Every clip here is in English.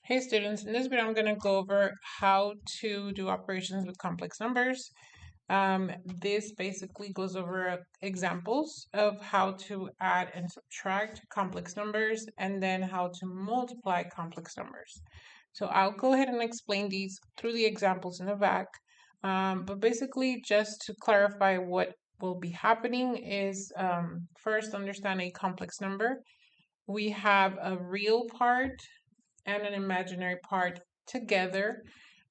Hey students, in this video I'm going to go over how to do operations with complex numbers. This basically goes over examples of how to add and subtract complex numbers and then how to multiply complex numbers. So I'll go ahead and explain these through the examples in the back. But basically just to clarify what will be happening is first understand a complex number. We have a real part and an imaginary part together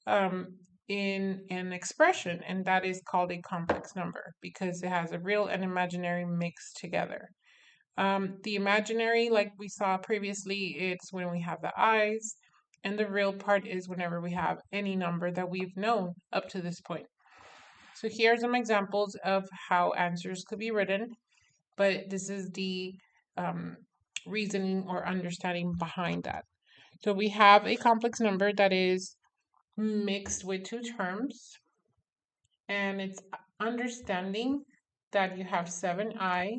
um, in an expression, and that is called a complex number because it has a real and imaginary mixed together. The imaginary, like we saw previously, it's when we have the eyes, and the real part is whenever we have any number that we've known up to this point. So here are some examples of how answers could be written, but this is the um, reasoning or understanding behind that. So we have a complex number that is mixed with two terms, and it's understanding that you have 7i,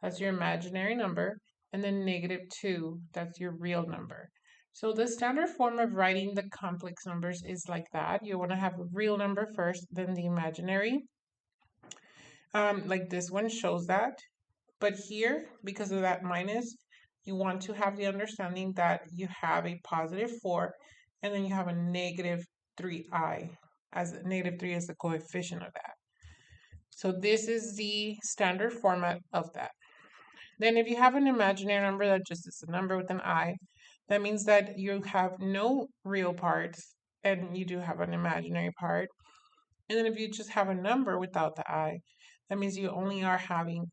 that's your imaginary number, and then -2, that's your real number. So the standard form of writing the complex numbers is like that. You want to have a real number first, then the imaginary. Like this one shows that. But here, because of that minus, you want to have the understanding that you have a +4 and then you have a -3i, as -3 is the coefficient of that. So this is the standard format of that. Then if you have an imaginary number that just is a number with an I, that means that you have no real parts and you do have an imaginary part. And then if you just have a number without the I, that means you only are having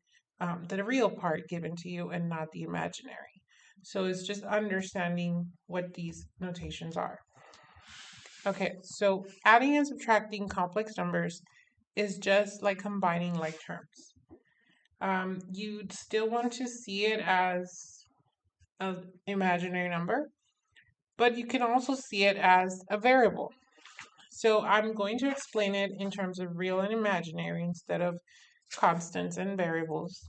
the real part given to you and not the imaginary. So it's just understanding what these notations are. Okay, so adding and subtracting complex numbers is just like combining like terms. You'd still want to see it as an imaginary number, but you can also see it as a variable. So I'm going to explain it in terms of real and imaginary instead of constants and variables.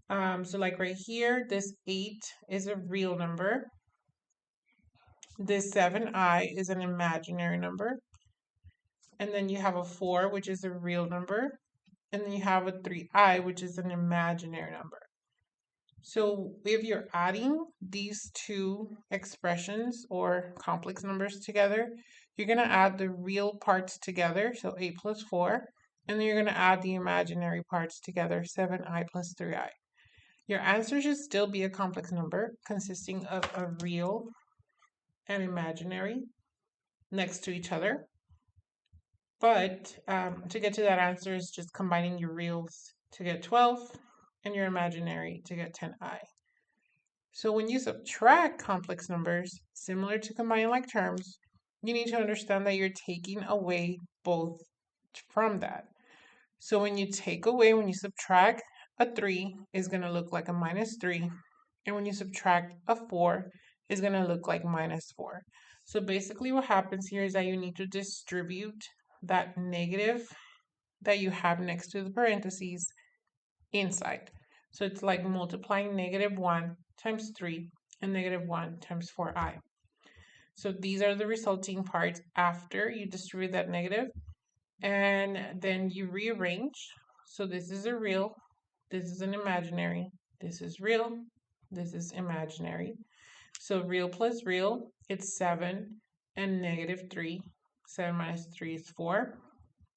So like right here, this 8 is a real number. This 7i is an imaginary number. And then you have a 4, which is a real number. And then you have a 3i, which is an imaginary number. So if you're adding these two expressions or complex numbers together, you're going to add the real parts together, so 8 plus 4, and then you're going to add the imaginary parts together, 7i plus 3i. Your answer should still be a complex number consisting of a real and imaginary next to each other. But to get to that answer is just combining your reals to get 12 and your imaginary to get 10i. So when you subtract complex numbers, similar to combining like terms, you need to understand that you're taking away both from that. So when you take away, when you subtract a 3 is going to look like a -3. And when you subtract a 4 is going to look like -4. So basically what happens here is that you need to distribute that negative that you have next to the parentheses inside. So it's like multiplying -1 times 3 and -1 times 4i. So these are the resulting parts after you distribute that negative, and then you rearrange. So this is a real, this is an imaginary, this is real, this is imaginary. So real plus real, it's 7 and -3. 7 minus 3 is 4.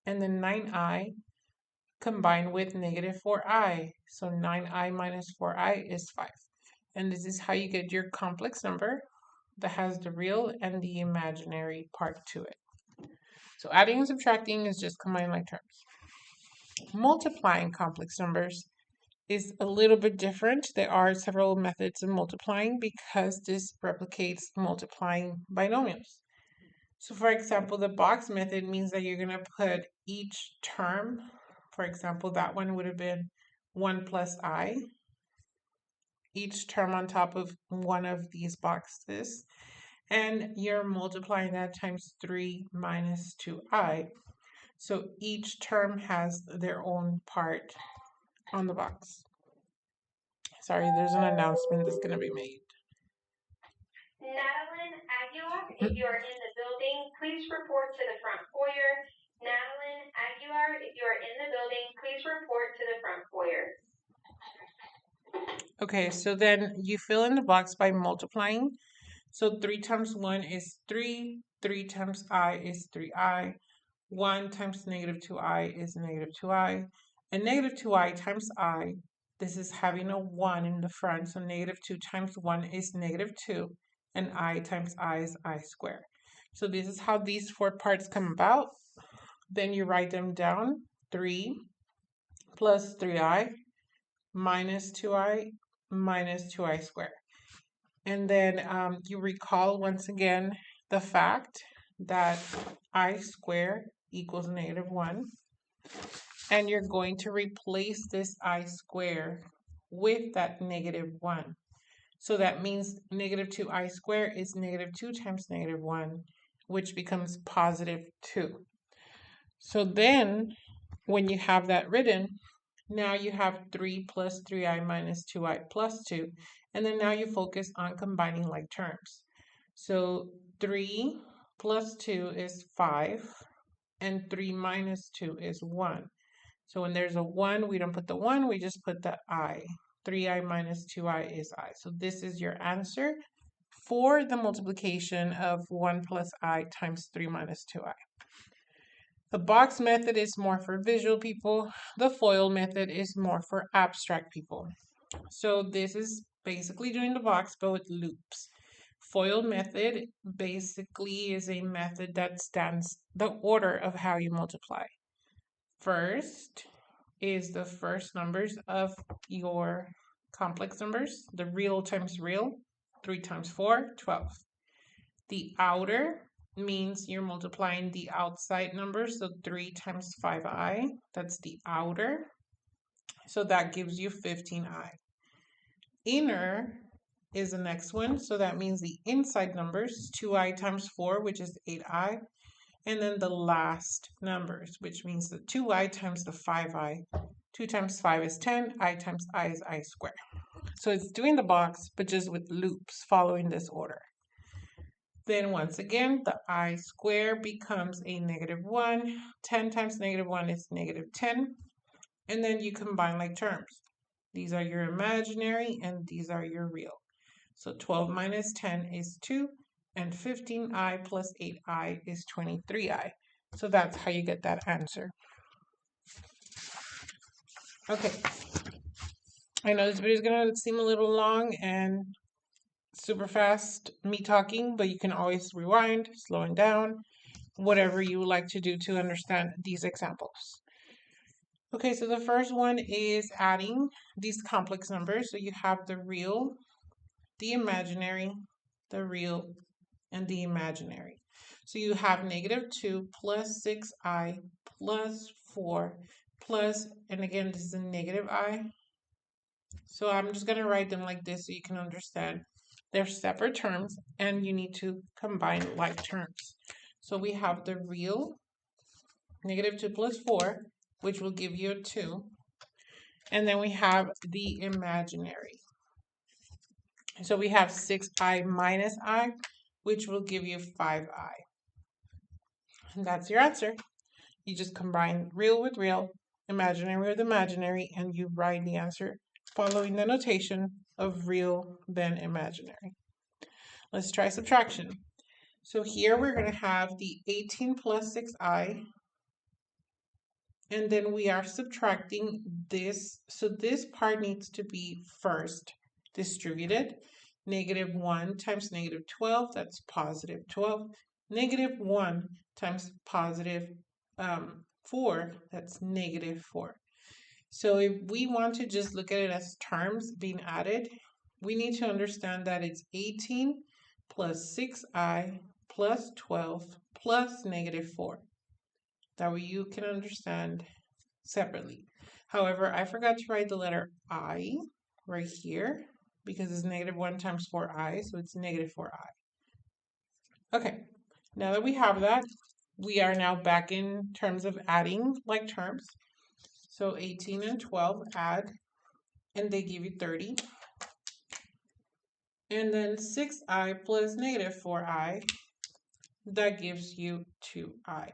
And then 9i combined with -4i. So 9i minus 4i is 5. And this is how you get your complex number that has the real and the imaginary part to it. So adding and subtracting is just combining like terms. Multiplying complex numbers is a little bit different. There are several methods of multiplying because this replicates multiplying binomials. So for example, the box method means that you're going to put each term, for example, that one would have been 1 plus I, each term on top of one of these boxes, and you're multiplying that times 3 minus 2i. So each term has their own part on the box. Sorry, there's an announcement that's going to be made. if you are in the building, please report to the front foyer. Madeline Aguilar, if you are in the building, please report to the front foyer. Okay, so then you fill in the box by multiplying. So 3 times 1 is 3, 3 times I is 3I, 1 times negative 2I is negative 2I, and negative 2I times I, this is having a 1 in the front, so negative 2 times 1 is negative 2, and I times I is I squared. So this is how these four parts come about. Then you write them down, 3 plus 3I minus 2I minus 2I squared. And then you recall once again the fact that I squared equals negative 1. And you're going to replace this I squared with that negative 1. So that means negative 2I squared is negative 2 times negative 1, which becomes positive 2. So then when you have that written, now you have 3 plus 3I minus 2I plus 2. And then now you focus on combining like terms. So 3 plus 2 is 5, and 3 minus 2 is 1. So when there's a 1, we don't put the 1, we just put the I. 3I minus 2I is I. So this is your answer for the multiplication of 1 plus I times 3 minus 2I. The box method is more for visual people. The FOIL method is more for abstract people. So this is basically doing the box, but with loops. FOIL method basically is a method that stands the order of how you multiply. First is the first numbers of your complex numbers, the real times real, 3 times 4, 12. The outer means you're multiplying the outside numbers, so 3 times 5I, that's the outer. So that gives you 15I. Inner is the next one, so that means the inside numbers, 2I times 4, which is 8I, and then the last numbers, which means the 2I times the 5I. 2 times 5 is 10, I times I is I squared. So it's doing the box, but just with loops following this order. Then once again, the I squared becomes a negative 1. 10 times negative 1 is negative 10. And then you combine like terms. These are your imaginary and these are your real. So 12 minus 10 is 2, and 15I plus 8I is 23I. So that's how you get that answer. Okay. I know this video is going to seem a little long and super fast, me talking, but you can always rewind, slowing down, whatever you would like to do to understand these examples. Okay, so the first one is adding these complex numbers. So you have the real, the imaginary, the real, and the imaginary. So you have negative 2 plus 6I plus 4 plus, and again, this is a negative I. So I'm just going to write them like this so you can understand. They're separate terms and you need to combine like terms. So we have the real, negative 2 plus 4, which will give you a 2. And then we have the imaginary. So we have 6I minus I, which will give you 5I. And that's your answer. You just combine real with real, imaginary with imaginary, and you write the answer following the notation of real, then imaginary. Let's try subtraction. So here we're going to have the 18 plus 6I, and then we are subtracting this. So this part needs to be first distributed. Negative 1 times negative 12, that's positive 12. Negative 1 times positive 4, that's negative 4. So if we want to just look at it as terms being added, we need to understand that it's 18 plus 6I plus 12 plus negative 4. That way you can understand separately. However, I forgot to write the letter I right here because it's negative 1 times 4I, so it's negative 4I. Okay, now that we have that, we are now back in terms of adding like terms. So 18 and 12 add, and they give you 30. And then 6I plus negative 4I, that gives you 2i.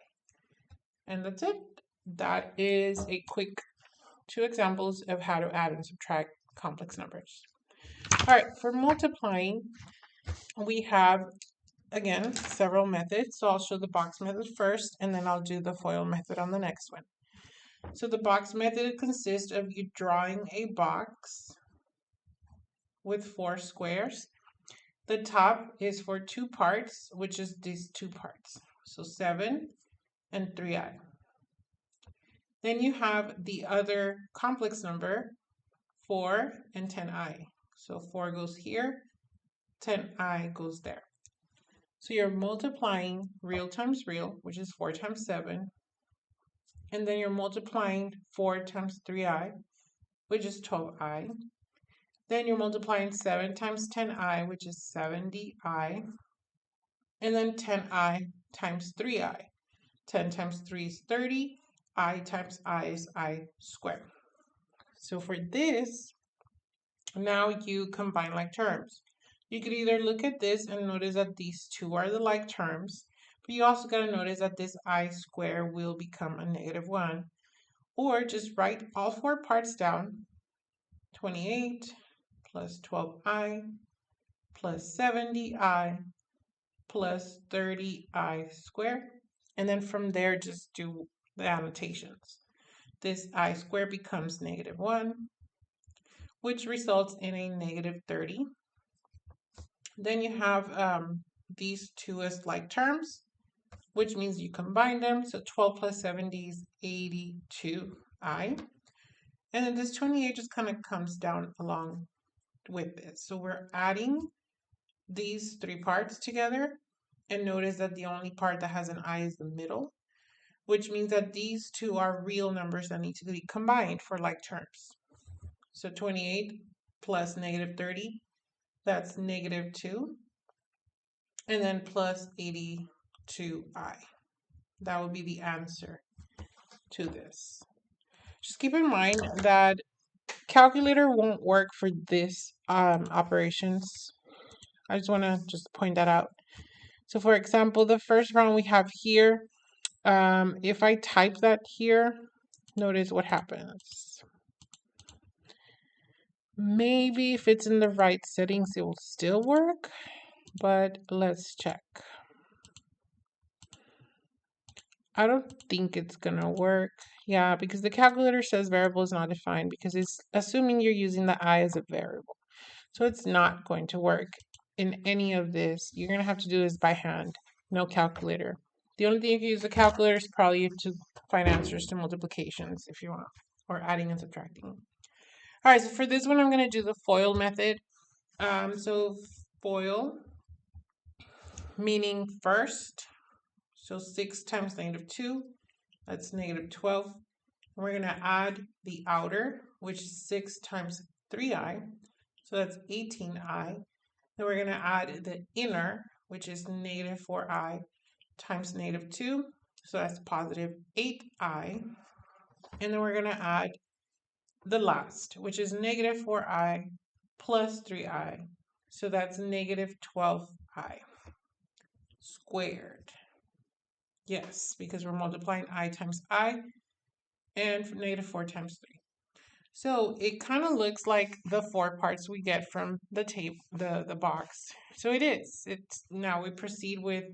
And that's it. That is a quick 2 examples of how to add and subtract complex numbers. All right, for multiplying, we have, again, several methods. So I'll show the box method first, and then I'll do the FOIL method on the next one. So the box method consists of you drawing a box with 4 squares. The top is for 2 parts, which is these 2 parts. So 7 and 3i. Then you have the other complex number, 4 and 10i. So 4 goes here, 10i goes there. So you're multiplying real times real, which is 4 times 7. And then you're multiplying 4 times 3i, which is 12i. Then you're multiplying 7 times 10i, which is 70i. And then 10i times 3i. 10 times 3 is 30. I times I is I squared. So for this, now you combine like terms. You could either look at this and notice that these two are the like terms, but you also got to notice that this I squared will become a -1. Or just write all 4 parts down. 28 plus 12i plus 70i plus 30i squared. And then from there, just do the annotations. This I squared becomes -1, which results in a -30. Then you have these two as like terms, which means you combine them. So 12 plus 70 is 82i. And then this 28 just kind of comes down along with this. So we're adding these 3 parts together. And notice that the only part that has an I is the middle, which means that these two are real numbers that need to be combined for like terms. So 28 plus -30, that's -2. And then plus 82i. That would be the answer to this. Just keep in mind that calculator won't work for this operations. I just want to just point that out. So for example, the first round we have here, if I type that here, notice what happens. Maybe if it's in the right settings, it will still work, but let's check. I don't think it's gonna work. Yeah, because the calculator says variable is not defined because it's assuming you're using the I as a variable. So it's not going to work in any of this. You're gonna have to do this by hand, no calculator. The only thing you can use the calculator is probably to find answers to multiplications if you want, or adding and subtracting. All right, so for this one, I'm gonna do the FOIL method. So FOIL, meaning first, so 6 times -2, that's -12. And we're going to add the outer, which is 6 times 3i, so that's 18i. Then we're going to add the inner, which is -4i times -2, so that's +8i. And then we're going to add the last, which is -4i plus 3i, so that's -12i squared. Yes, because we're multiplying I times I and -4 times 3. So it kind of looks like the 4 parts we get from the tape, the box. So it is. It's now we proceed with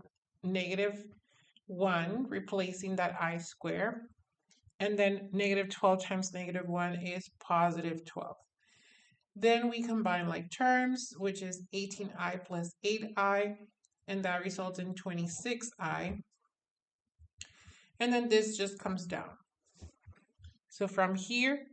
-1, replacing that I square. And then -12 times -1 is +12. Then we combine like terms, which is 18i plus 8i, and that results in 26i. And then this just comes down. So from here,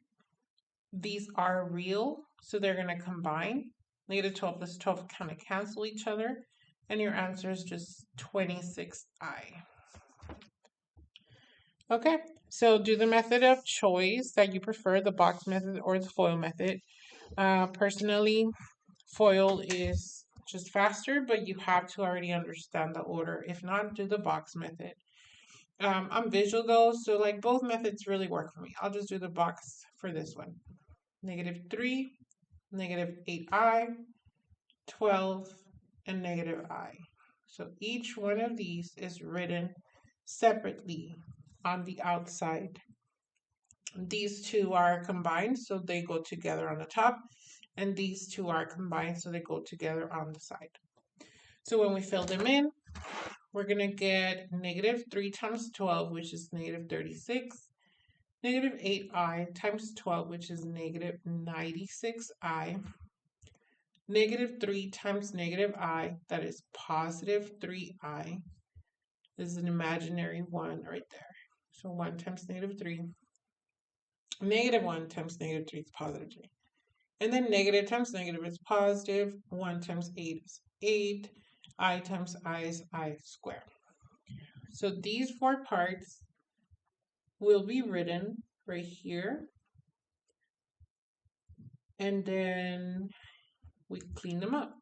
these are real, so they're going to combine. -12 plus 12 kind of cancel each other, and your answer is just 26i. Okay, so do the method of choice that you prefer, the box method or the FOIL method. Personally, FOIL is just faster, but you have to already understand the order. If not, do the box method. I'm visual though, so like both methods really work for me. I'll just do the box for this one. -3, -8i, 12, and -i. So each one of these is written separately on the outside. These two are combined, so they go together on the top, and these two are combined, so they go together on the side. So when we fill them in, we're going to get negative 3 times 12, which is negative 36. Negative 8i times 12, which is negative 96i. Negative 3 times negative I, that is positive 3i. This is an imaginary 1 right there. So 1 times negative 3. Negative 1 times negative 3 is positive 3. And then negative times negative is positive. 1 times 8 is 8. I times I is I squared. So these four parts will be written right here. And then we clean them up.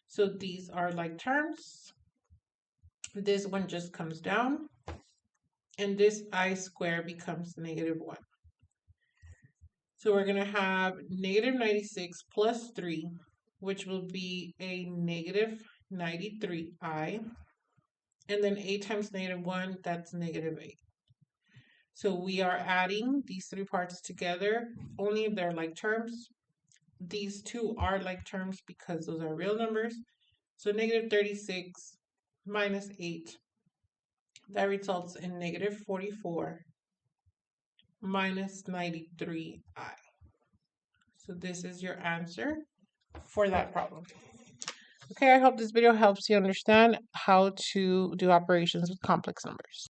So these are like terms. This one just comes down. And this I squared becomes negative 1. So we're going to have negative 96 plus 3, which will be a negative 93i. And then 8 times negative 1, that's negative 8. So we are adding these three parts together only if they're like terms. These two are like terms because those are real numbers. So negative 36 minus 8, that results in negative 44 minus 93i. So this is your answer for that problem. Okay, I hope this video helps you understand how to do operations with complex numbers.